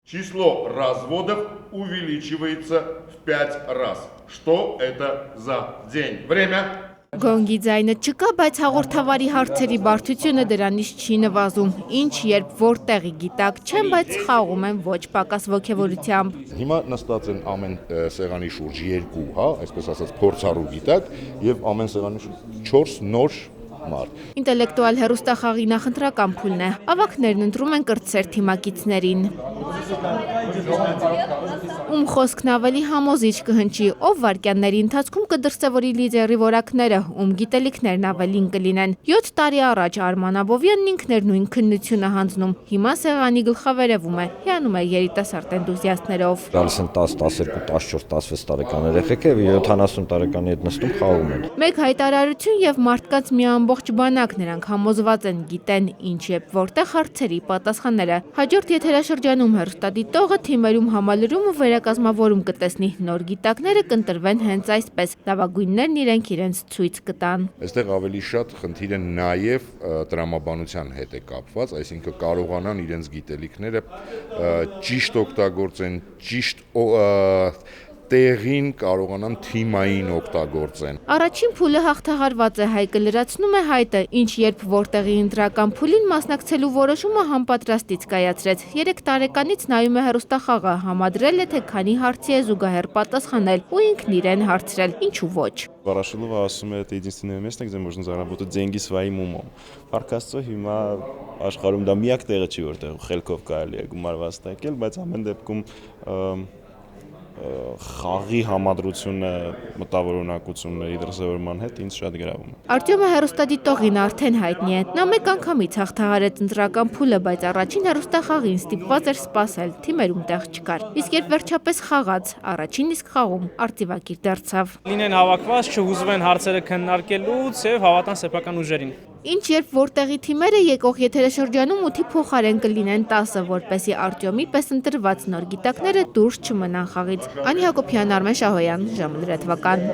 Число разводов увеличивается в 5 раз. Что это за день? Время. Գոնգի ձայնը չկա, բայց հաղորդավարի հարցերի բարդությունը դրանից չի նվազում։ Ինչ երբ որտեղի գիտակ չեն, բայց խաղում են ոչ պակաս ոգևորությամբ։ Հիմա նստած են ամեն սեղանի շուրջ 2, հա, այսպես ասած, փորձառու գիտակ եւ ամեն սեղանի շուրջ 4 նոր մարդ։ Ինտելեկտուալ հեռուստախաղի նախընտրական փուլն է։ Ավագներն ընտրում են կրտսեր թիմակիցներին։ Ում խոսքն ավելի համոզիչ կհնչի, ով վայրկյանների ընթացքում կդրսևորի լիդերի որակները, ում գիտելիքներն ավելին կլինեն։ 7 տարի առաջ Արման Աբովյանն ինքն էր նույն քննությունը հանձնում։ Հիմա սեղանի գլխավերևում է, հիանում է երիտասարդ էնտուզիաստներով։ Գալիս են 10, 12, 14, 16 տարեկան երեխեք եւ 70 տարեկանի հետ նստում խաղում են։ Մեկ հայտարարություն եւ մարդկանց մի ամբողջ բանակ, նրանք համոզված են, գիտեն ինչ եւ որտեղ հարցերի պատասխանները։ Հաջորդ եթերաշրջանում հեռուստադիտողը թիմերում համալրում ու վերակազմավորում կտեսնի, նոր գիտակները կընտրվեն հենց այսպես, լավագույններն իրենց ցույց կտան։ Այստեղ ավելի շատ խնդիրը նաեւ տրամաբանության հետ է կապված, այսինքն կարողանան իրենց գիտելիքները ճիշտ օգտագործեն, ճիշտ տեղին կարողանան թիմային օգտագործեն։ Առաջին փուլը հաղթահարված է, Հայկը լրացնում է հայտը, ինչ երբ որտեղի ընտրական փուլին մասնակցելու որոշումը համապատրաստից կայացրեց։ 3 տարեկանից նայում է հեռուստախաղը, համադրել է, թե քանի հարցի է զուգահեռ պատասխանել ու ինքն իրեն հարցրել, ինչու ոչ։ Ворошилова ասում է, это единственное место, где можно заработать деньги своим умом։ Փառք Աստծո, հիմա աշխարհում դա միակ տեղը չի, որտեղ խելքով կարելի է գումար վաստակել, բայց ամեն դեպքում խաղի համադրությունը մտավորունակությունների դրսևորման հետ ինձ շատ գրավում է։ Արտյոմը հեռուստադիտողին արդեն հայտնի է։ Նա մեկ անգամից հաղթահարեց ընտրական փուլը, բայց առաջին հեռուստախաղին ստիպված էր սպասել, թիմերում տեղ չկար։ Իսկ երբ վերջապես խաղաց, առաջին իսկ խաղում արծիվակիր դարձավ։ Լինեն հավաքված, չհուզվեն հարցերը քննարկելուց եւ հավատան սեփական ուժերին։ Ինչ երբ որտեղի թիմերը եկող եթերաշրջանում 8-ի փոխարեն կլինեն 10, որպեսզի Արտյոմի պես ընտրված նոր գիտակները դուրս չմնան խաղից։ Անի Հակոբյան, Արմեն Շահոյան, ժամը լրատվական։